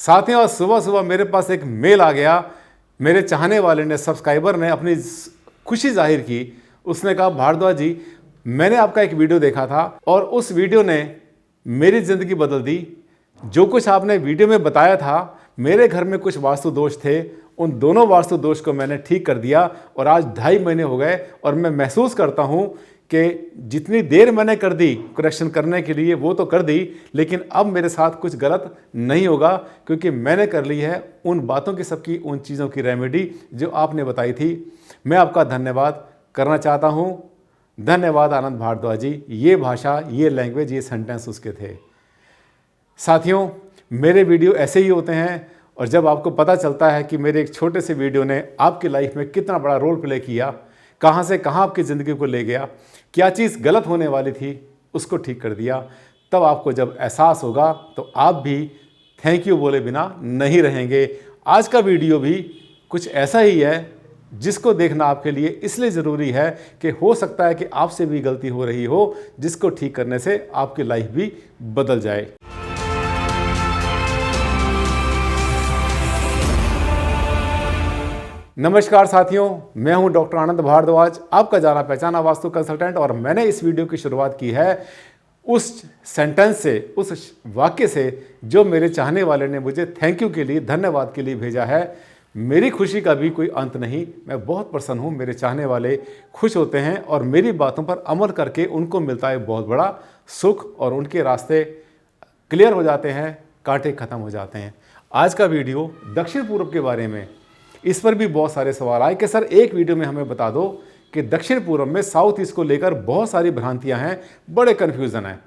साथियों, सुबह सुबह मेरे पास एक मेल आ गया। मेरे चाहने वाले ने, सब्सक्राइबर ने अपनी खुशी जाहिर की। उसने कहा, भारद्वाज जी, मैंने आपका एक वीडियो देखा था और उस वीडियो ने मेरी ज़िंदगी बदल दी। जो कुछ आपने वीडियो में बताया था, मेरे घर में कुछ वास्तु दोष थे, उन दोनों वास्तु दोष को मैंने ठीक कर दिया और आज 2.5 महीने हो गए और मैं महसूस करता हूँ कि जितनी देर मैंने कर दी करेक्शन करने के लिए वो तो कर दी, लेकिन अब मेरे साथ कुछ गलत नहीं होगा क्योंकि मैंने कर ली है उन बातों की, सबकी उन चीज़ों की रेमेडी जो आपने बताई थी। मैं आपका धन्यवाद करना चाहता हूँ। धन्यवाद आनंद भारद्वाज जी। ये भाषा, ये लैंग्वेज, ये सेंटेंस उसके थे। साथियों, मेरे वीडियो ऐसे ही होते हैं और जब आपको पता चलता है कि मेरे एक छोटे से वीडियो ने आपकी लाइफ में कितना बड़ा रोल प्ले किया, कहाँ से कहाँ आपकी ज़िंदगी को ले गया, क्या चीज़ गलत होने वाली थी उसको ठीक कर दिया, तब आपको जब एहसास होगा तो आप भी थैंक यू बोले बिना नहीं रहेंगे। आज का वीडियो भी कुछ ऐसा ही है जिसको देखना आपके लिए इसलिए ज़रूरी है कि हो सकता है कि आपसे भी गलती हो रही हो, जिसको ठीक करने से आपकी लाइफ भी बदल जाए। नमस्कार साथियों, मैं हूं डॉक्टर आनंद भारद्वाज, आपका जाना पहचाना वास्तु कंसल्टेंट। और मैंने इस वीडियो की शुरुआत की है उस सेंटेंस से, उस वाक्य से जो मेरे चाहने वाले ने मुझे थैंक यू के लिए, धन्यवाद के लिए भेजा है। मेरी खुशी का भी कोई अंत नहीं। मैं बहुत प्रसन्न हूं, मेरे चाहने वाले खुश होते हैं और मेरी बातों पर अमल करके उनको मिलता है बहुत बड़ा सुख और उनके रास्ते क्लियर हो जाते हैं, कांटे खत्म हो जाते हैं। आज का वीडियो दक्षिण पूर्व के बारे में, इस पर भी बहुत सारे सवाल आए कि सर एक वीडियो में हमें बता दो कि दक्षिण पूर्व में, साउथ ईस्ट को लेकर बहुत सारी भ्रांतियां हैं, बड़े कन्फ्यूज़न हैं।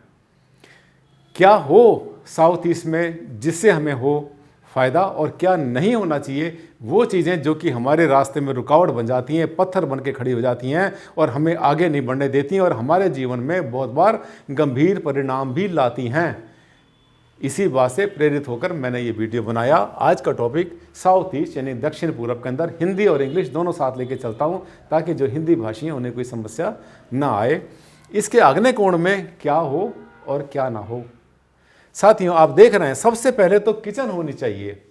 क्या हो साउथ ईस्ट में जिससे हमें हो फ़ायदा और क्या नहीं होना चाहिए, वो चीज़ें जो कि हमारे रास्ते में रुकावट बन जाती हैं, पत्थर बन के खड़ी हो जाती हैं और हमें आगे नहीं बढ़ने देती हैं और हमारे जीवन में बहुत बार गंभीर परिणाम भी लाती हैं। इसी बात से प्रेरित होकर मैंने ये वीडियो बनाया। आज का टॉपिक साउथ ईस्ट यानी दक्षिण पूर्व के अंदर हिंदी और इंग्लिश दोनों साथ लेके चलता हूँ ताकि जो हिंदी भाषी हैं उन्हें कोई समस्या ना आए। इसके आग्नेय कोण में क्या हो और क्या ना हो। साथियों, आप देख रहे हैं, सबसे पहले तो किचन होनी चाहिए।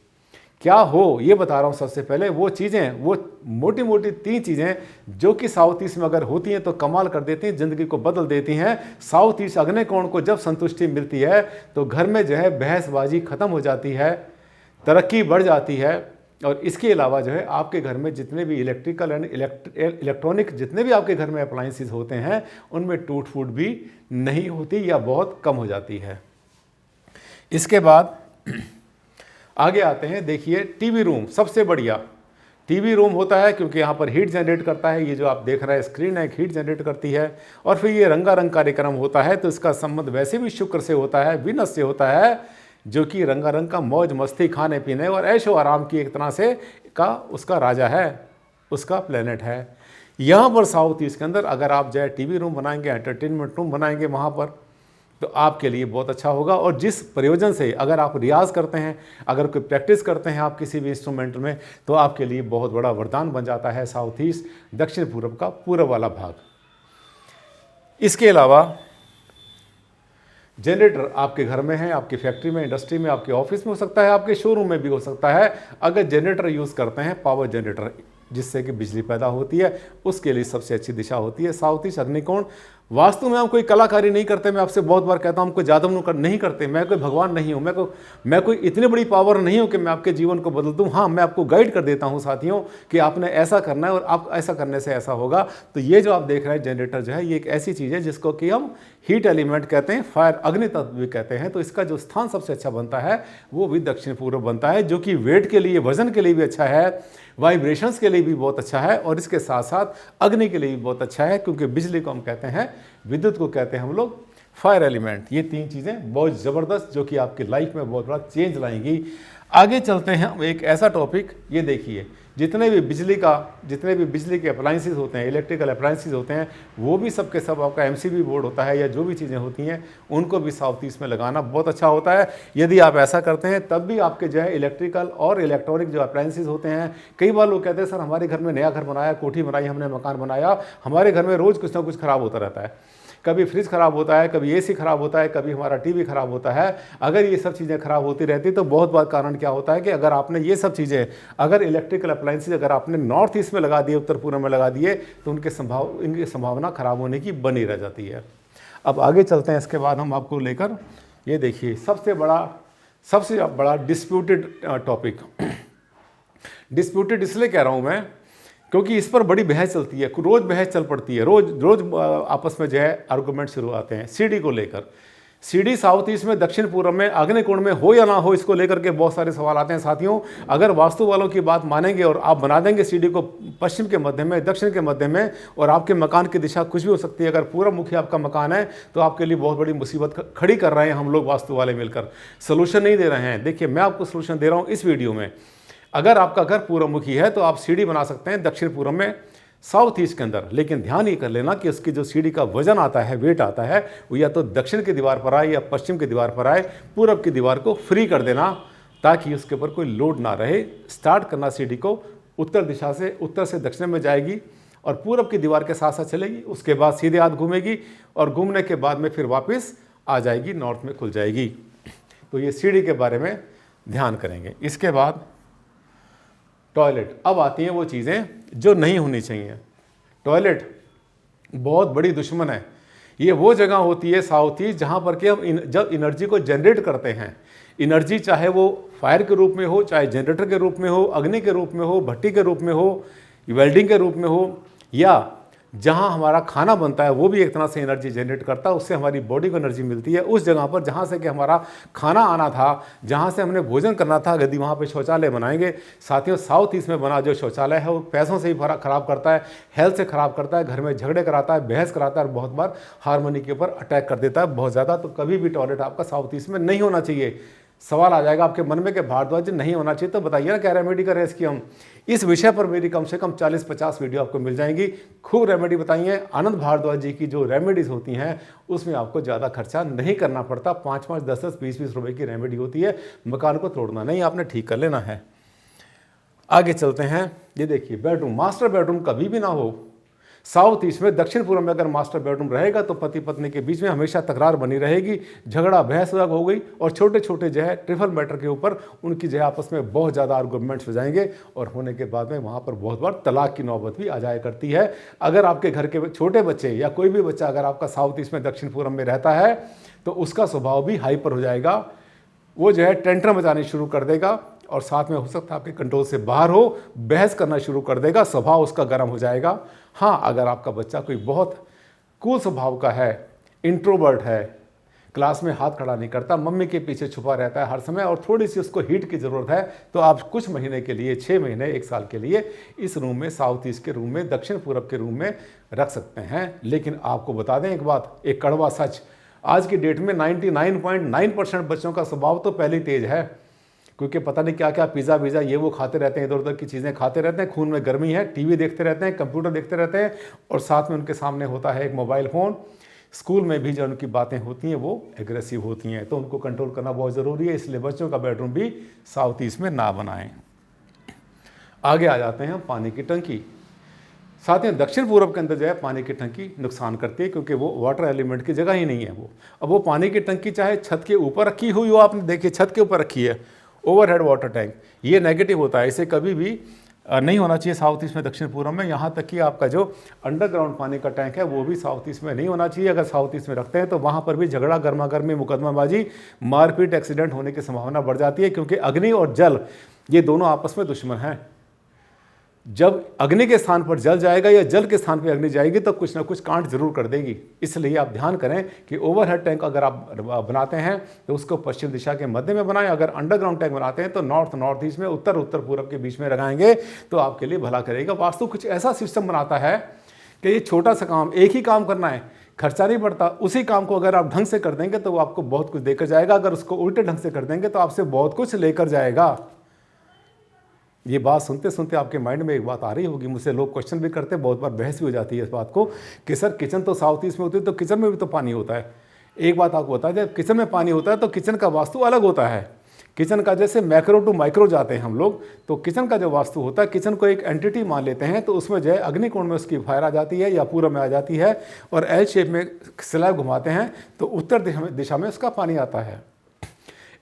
क्या हो ये बता रहा हूँ। सबसे पहले वो चीज़ें, वो मोटी मोटी 3 चीज़ें जो कि साउथ ईस्ट में अगर होती हैं तो कमाल कर देती हैं, ज़िंदगी को बदल देती हैं। साउथ ईस्ट अग्नि कोण को जब संतुष्टि मिलती है तो घर में जो है बहसबाजी ख़त्म हो जाती है, तरक्की बढ़ जाती है। और इसके अलावा जो है आपके घर में जितने भी इलेक्ट्रिकल एंड इलेक्ट्रॉनिक जितने भी आपके घर में अप्लाइंसेस होते हैं उनमें टूट फूट भी नहीं होती या बहुत कम हो जाती है। इसके बाद आगे आते हैं। देखिए, टीवी रूम सबसे बढ़िया टीवी रूम होता है क्योंकि यहाँ पर हीट जनरेट करता है। ये जो आप देख रहे हैं स्क्रीन है, हीट जनरेट करती है। और फिर ये रंगारंग कार्यक्रम होता है तो इसका संबंध वैसे भी शुक्र से होता है, विनस से होता है, जो कि रंगारंग का मौज मस्ती, खाने पीने और ऐशो आराम की एक तरह से का उसका राजा है, उसका प्लेनेट है। यहाँ पर साउथ ईस्ट के अंदर अगर आप जो है टीवी रूम बनाएंगे, एंटरटेनमेंट रूम बनाएंगे वहाँ पर, तो आपके लिए बहुत अच्छा होगा। और जिस प्रयोजन से अगर आप रियाज करते हैं, अगर कोई प्रैक्टिस करते हैं आप किसी भी इंस्ट्रूमेंट में, तो आपके लिए बहुत बड़ा वरदान बन जाता है साउथ ईस्ट, दक्षिण पूर्व का पूर्व वाला भाग। इसके अलावा जनरेटर आपके घर में है, आपकी फैक्ट्री में, इंडस्ट्री में, आपके ऑफिस में हो सकता है, आपके शोरूम में भी हो सकता है। अगर जनरेटर यूज़ करते हैं, पावर जनरेटर जिससे कि बिजली पैदा होती है, उसके लिए सबसे अच्छी दिशा होती है साउथ ईस्ट अग्निकोण। वास्तु में हम कोई कलाकारी नहीं करते। मैं आपसे बहुत बार कहता हूँ, हम कोई जादू नहीं करते। मैं कोई भगवान नहीं हूँ, मैं कोई इतनी बड़ी पावर नहीं हूँ कि मैं आपके जीवन को बदल दूँ। हाँ, मैं आपको गाइड कर देता हूँ साथियों कि आपने ऐसा करना है और आप ऐसा करने से ऐसा होगा। तो ये जो आप देख रहे हैं जनरेटर जो है, ये एक ऐसी चीज़ है जिसको कि हम हीट एलिमेंट कहते हैं, फायर अग्नि तत्व भी कहते हैं। तो इसका जो स्थान सबसे अच्छा बनता है वो भी दक्षिण पूर्व बनता है, जो कि वेट के लिए, वजन के लिए भी अच्छा है, वाइब्रेशंस के लिए भी बहुत अच्छा है और इसके साथ साथ अग्नि के लिए भी बहुत अच्छा है क्योंकि बिजली को हम कहते हैं, विद्युत को कहते हैं हम लोग फायर एलिमेंट। ये 3 चीज़ें बहुत ज़बरदस्त जो कि आपकी लाइफ में बहुत बड़ा चेंज लाएंगी। आगे चलते हैं हम एक ऐसा टॉपिक, ये देखिए, जितने भी बिजली के अप्लाइंसेस होते हैं, इलेक्ट्रिकल अप्लाइंसेस होते हैं, वो भी सब के सब आपका एमसीबी बोर्ड होता है या जो भी चीज़ें होती हैं उनको भी साउथ ईस्ट में लगाना बहुत अच्छा होता है। यदि आप ऐसा करते हैं तब भी आपके जो है इलेक्ट्रिकल और इलेक्ट्रॉनिक जो अप्लाइंसेस होते हैं, कई बार लोग कहते हैं सर हमारे घर में नया घर बनाया, कोठी बनाई, हमने मकान बनाया, हमारे घर में रोज़ कुछ ना कुछ ख़राब होता रहता है। कभी फ्रिज ख़राब होता है, कभी एसी ख़राब होता है, कभी हमारा टीवी ख़राब होता है। अगर ये सब चीज़ें ख़राब होती रहती तो बहुत बार कारण क्या होता है कि अगर आपने ये सब चीज़ें, अगर इलेक्ट्रिकल अप्लाइंसेज अगर आपने नॉर्थ ईस्ट में लगा दिए, उत्तर पूर्व में लगा दिए, तो इनकी संभावना ख़राब होने की बनी रह जाती है। अब आगे चलते हैं, इसके बाद हम आपको लेकर, ये देखिए सबसे बड़ा डिस्प्यूटेड टॉपिक। डिस्प्यूटेड इसलिए कह रहा हूँ मैं क्योंकि इस पर बड़ी बहस चलती है, रोज़ बहस चल पड़ती है, रोज़ आपस में जो है आर्गूमेंट शुरू आते हैं सीडी को लेकर। सीडी साउथ ईस्ट में, दक्षिण पूर्व में, आग्नेय में हो या ना हो, इसको लेकर के बहुत सारे सवाल आते हैं। साथियों, अगर वास्तु वालों की बात मानेंगे और आप बना देंगे सीडी को पश्चिम के मध्य में, दक्षिण के मध्य में, और आपके मकान की दिशा कुछ भी हो सकती है। अगर पूर्व मुखी आपका मकान है तो आपके लिए बहुत बड़ी मुसीबत खड़ी कर रहे हैं हम लोग वास्तु वाले मिलकर, सोल्यूशन नहीं दे रहे हैं। देखिए, मैं आपको सोल्यूशन दे रहा हूँ इस वीडियो में। अगर आपका घर पूर्वमुखी है तो आप सीढ़ी बना सकते हैं दक्षिण पूर्व में, साउथ ईस्ट के अंदर, लेकिन ध्यान ये कर लेना कि उसकी जो सीढ़ी का वजन आता है, वेट आता है, वो या तो दक्षिण की दीवार पर आए या पश्चिम की दीवार पर आए। पूर्व की दीवार को फ्री कर देना ताकि उसके ऊपर कोई लोड ना रहे। स्टार्ट करना सीढ़ी को उत्तर दिशा से, उत्तर से दक्षिण में जाएगी और पूर्व की दीवार के साथ साथ चलेगी। उसके बाद सीधे हाथ घूमेगी और घूमने के बाद में फिर वापस आ जाएगी, नॉर्थ में खुल जाएगी। तो ये सीढ़ी के बारे में ध्यान करेंगे। इसके बाद टॉयलेट। अब आती हैं वो चीज़ें जो नहीं होनी चाहिए। टॉयलेट बहुत बड़ी दुश्मन है। ये वो जगह होती है साउथ ईस्ट जहाँ पर कि हम जब एनर्जी को जनरेट करते हैं, एनर्जी चाहे वो फायर के रूप में हो, चाहे जनरेटर के रूप में हो, अग्नि के रूप में हो, भट्टी के रूप में हो, वेल्डिंग के रूप में हो, या जहाँ हमारा खाना बनता है वो भी एक तरह से एनर्जी जनरेट करता है, उससे हमारी बॉडी को एनर्जी मिलती है। उस जगह पर जहाँ से कि हमारा खाना आना था, जहाँ से हमने भोजन करना था, यदि वहाँ पे शौचालय बनाएंगे, साथियों साउथ ईस्ट में बना जो शौचालय है वो पैसों से ही ख़राब करता है, हेल्थ से ख़राब करता है, घर में झगड़े कराता है, बहस कराता है और बहुत बार हार्मनी के ऊपर अटैक कर देता है बहुत ज़्यादा। तो कभी भी टॉयलेट आपका साउथ ईस्ट में नहीं होना चाहिए। सवाल आ जाएगा आपके मन में कि भारद्वाज नहीं होना चाहिए, तो बताइए ना क्या रेमेडी करें इसकी। हम इस विषय पर मेरी कम से कम 40-50 वीडियो आपको मिल जाएंगी, खूब रेमेडी बताइए। आनंद भारद्वाज जी की जो रेमेडीज़ होती हैं उसमें आपको ज़्यादा खर्चा नहीं करना पड़ता। 5-5, 10-10, 20-20 रुपए की रेमेडी होती है। मकान को तोड़ना नहीं, आपने ठीक कर लेना है। आगे चलते हैं। ये देखिए, बेडरूम, मास्टर बेडरूम कभी भी ना हो साउथ ईस्ट में। दक्षिण पूर्व में अगर मास्टर बेडरूम रहेगा तो पति पत्नी के बीच में हमेशा तकरार बनी रहेगी, झगड़ा बहस हो गई, और छोटे छोटे जो है ट्रिफल मैटर के ऊपर उनकी जो है आपस में बहुत ज़्यादा आर्गूमेंट्स हो जाएंगे, और होने के बाद में वहाँ पर बहुत बार तलाक की नौबत भी आ जाया करती है। अगर आपके घर के छोटे बच्चे या कोई भी बच्चा अगर आपका साउथ ईस्ट में, दक्षिण पूर्व में रहता है तो उसका स्वभाव भी हाइपर हो जाएगा। वो जो है टेंट्रम मचाने शुरू कर देगा, और साथ में हो सकता है आपके कंट्रोल से बाहर हो, बहस करना शुरू कर देगा, स्वभाव उसका गर्म हो जाएगा। हाँ, अगर आपका बच्चा कोई बहुत कूल स्वभाव का है, इंट्रोवर्ट है, क्लास में हाथ खड़ा नहीं करता, मम्मी के पीछे छुपा रहता है हर समय, और थोड़ी सी उसको हीट की ज़रूरत है, तो आप कुछ महीने के लिए, 6 महीने, 1 साल के लिए इस रूम में, साउथ ईस्ट के रूम में, दक्षिण पूर्व के रूम में रख सकते हैं। लेकिन आपको बता दें एक बात, एक कड़वा सच, आज की डेट में 99.9% बच्चों का स्वभाव तो पहले ही तेज है, क्योंकि पता नहीं क्या क्या पिज़्ज़ा वीज़ा ये वो खाते रहते हैं, इधर उधर की चीज़ें खाते रहते हैं, खून में गर्मी है, टीवी देखते रहते हैं, कंप्यूटर देखते रहते हैं, और साथ में उनके सामने होता है एक मोबाइल फ़ोन। स्कूल में भी जो उनकी बातें होती हैं वो एग्रेसिव होती हैं, तो उनको कंट्रोल करना बहुत ज़रूरी है। इसलिए बच्चों का बेडरूम भी साउथ ईस्ट में ना बनाएं। आगे आ जाते हैं पानी की टंकी। साथ ही दक्षिण पूर्व के अंदर जो है पानी की टंकी नुकसान करती है, क्योंकि वो वाटर एलिमेंट की जगह ही नहीं है वो। अब वो पानी की टंकी चाहे छत के ऊपर रखी हुई हो, आपने देखिए छत के ऊपर रखी है, ओवरहेड वाटर टैंक, ये नेगेटिव होता है, इसे कभी भी नहीं होना चाहिए साउथ ईस्ट में, दक्षिण पूर्व में। यहाँ तक कि आपका जो अंडरग्राउंड पानी का टैंक है वो भी साउथ ईस्ट में नहीं होना चाहिए। अगर साउथ ईस्ट में रखते हैं तो वहाँ पर भी झगड़ा, गर्मा गर्मी, मुकदमाबाजी, मारपीट, एक्सीडेंट होने की संभावना बढ़ जाती है, क्योंकि अग्नि और जल ये दोनों आपस में दुश्मन हैं। जब अग्नि के स्थान पर जल जाएगा या जल के स्थान पर अग्नि जाएगी तो कुछ ना कुछ कांड जरूर कर देगी। इसलिए आप ध्यान करें कि ओवरहेड टैंक अगर आप बनाते हैं तो उसको पश्चिम दिशा के मध्य में बनाएं। अगर अंडरग्राउंड टैंक बनाते हैं तो नॉर्थ ईस्ट में, उत्तर पूर्व के बीच में लगाएंगे तो आपके लिए भला करेगा। वास्तु कुछ ऐसा सिस्टम बनाता है कि ये छोटा सा काम, एक ही काम करना है, खर्चा नहीं पड़ता। उसी काम को अगर आप ढंग से कर देंगे तो वो आपको बहुत कुछ देकर जाएगा, अगर उसको उल्टे ढंग से कर देंगे तो आपसे बहुत कुछ लेकर जाएगा। ये बात सुनते सुनते आपके माइंड में एक बात आ रही होगी, मुझसे लोग क्वेश्चन भी करते हैं, बहुत बार बहस भी हो जाती है इस बात को कि सर किचन तो साउथ ईस्ट में होती है तो किचन में भी तो पानी होता है। एक बात आपको बता दें, किचन में पानी होता है तो किचन का वास्तु अलग होता है। किचन का जैसे मैक्रो टू माइक्रो जाते हैं हम लोग, तो किचन का जो वास्तु होता है, किचन को एक एंटिटी मान लेते हैं, तो उसमें जो है अग्निकोण में उसकी फायर आ जाती है या पूर्व में आ जाती है, और एल शेप में स्लैब घुमाते हैं तो उत्तर दिशा में उसका पानी आता है।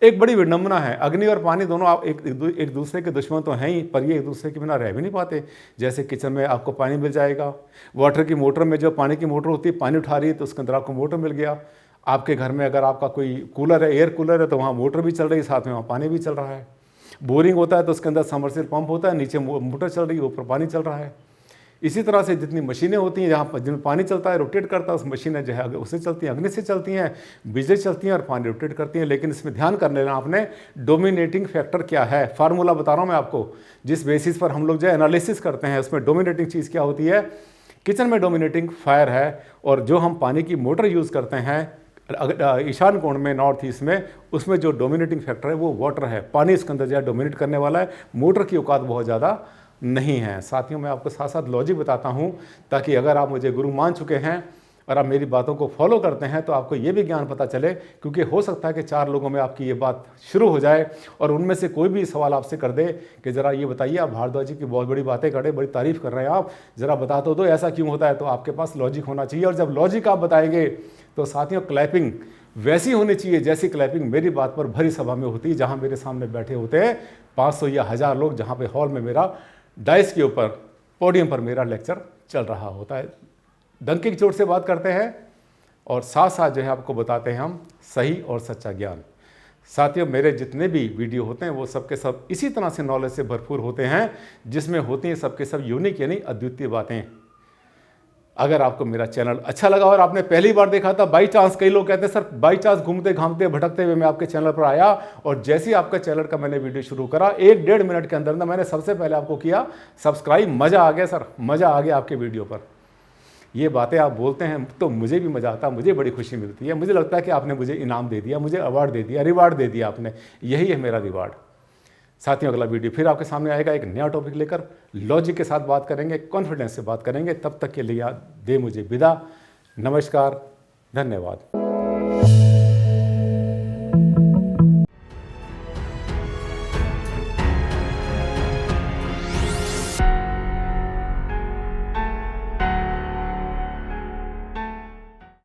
एक बड़ी विडंबना है, अग्नि और पानी दोनों आप एक दूसरे के दुश्मन तो हैं ही, पर ये एक दूसरे के बिना रह भी नहीं पाते। जैसे किचन में आपको पानी मिल जाएगा, वाटर की मोटर में जो पानी की मोटर होती है, पानी उठा रही है तो उसके अंदर आपको मोटर मिल गया। आपके घर में अगर आपका कोई कूलर है, एयर कूलर है, तो वहाँ मोटर भी चल रही है, साथ में वहाँ पानी भी चल रहा है। बोरिंग होता है तो उसके अंदर सबमर्सिबल पंप होता है, नीचे मोटर चल रही है, ऊपर पानी चल रहा है। इसी तरह से जितनी मशीनें होती हैं जहाँ पर जिनमें पानी चलता है, रोटेट करता है, उस मशीनें जो है उससे चलती हैं, अग्नि से चलती हैं, बिजली चलती हैं और पानी रोटेट करती हैं। लेकिन इसमें ध्यान कर लेना आपने, डोमिनेटिंग फैक्टर क्या है। फार्मूला बता रहा हूँ मैं आपको, जिस बेसिस पर हम लोग जो एनालिसिस करते हैं, उसमें डोमिनेटिंग चीज़ क्या होती है। किचन में डोमिनेटिंग फायर है, और जो हम पानी की मोटर यूज़ करते हैं ईशान कोण में, नॉर्थ ईस्ट में, उसमें जो डोमिनेटिंग फैक्टर है वो वाटर है। पानी इसके अंदर जो है डोमिनेट करने वाला है, मोटर की औकात बहुत ज़्यादा नहीं है। साथियों, मैं आपको साथ साथ लॉजिक बताता हूँ, ताकि अगर आप मुझे गुरु मान चुके हैं और आप मेरी बातों को फॉलो करते हैं तो आपको ये भी ज्ञान पता चले, क्योंकि हो सकता है कि 4 लोगों में आपकी ये बात शुरू हो जाए और उनमें से कोई भी सवाल आपसे कर दे कि ज़रा ये बताइए, आप भारद्वाज जी की बहुत बड़ी बातें कर रहे, बड़ी तारीफ़ कर रहे हैं, आप ज़रा बता दो ऐसा क्यों होता है। तो आपके पास लॉजिक होना चाहिए, और जब लॉजिक आप बताएंगे तो साथियों क्लैपिंग वैसी होनी चाहिए जैसी क्लैपिंग मेरी बात पर भरी सभा में होती है, जहाँ मेरे सामने बैठे होते हैं 500 या 1000 लोग, जहाँ पे हॉल में मेरा डाइस के ऊपर पोडियम पर मेरा लेक्चर चल रहा होता है। डंके की चोट से बात करते हैं और साथ साथ जो है आपको बताते हैं हम सही और सच्चा ज्ञान। साथियों, मेरे जितने भी वीडियो होते हैं वो सबके सब इसी तरह से नॉलेज से भरपूर होते हैं, जिसमें होती हैं सबके सब यूनिक यानी अद्वितीय बातें। अगर आपको मेरा चैनल अच्छा लगा और आपने पहली बार देखा था, बाई चांस, कई लोग कहते हैं सर बाई चांस घूमते घामते भटकते हुए मैं आपके चैनल पर आया, और जैसे ही आपका चैनल का मैंने वीडियो शुरू करा 1-1.5 मिनट के अंदर मैंने सबसे पहले आपको किया सब्सक्राइब। मज़ा आ गया सर, मज़ा आ गया आपके वीडियो पर। ये बातें आप बोलते हैं तो मुझे भी मज़ा आता है, मुझे बड़ी खुशी मिलती है। मुझे लगता है कि आपने मुझे इनाम दे दिया, मुझे अवार्ड दे दिया, रिवार्ड दे दिया आपने। यही है मेरा रिवार्ड। साथियों, अगला वीडियो फिर आपके सामने आएगा एक नया टॉपिक लेकर। लॉजिक के साथ बात करेंगे, कॉन्फिडेंस से बात करेंगे। तब तक के लिए दे मुझे विदा। नमस्कार, धन्यवाद।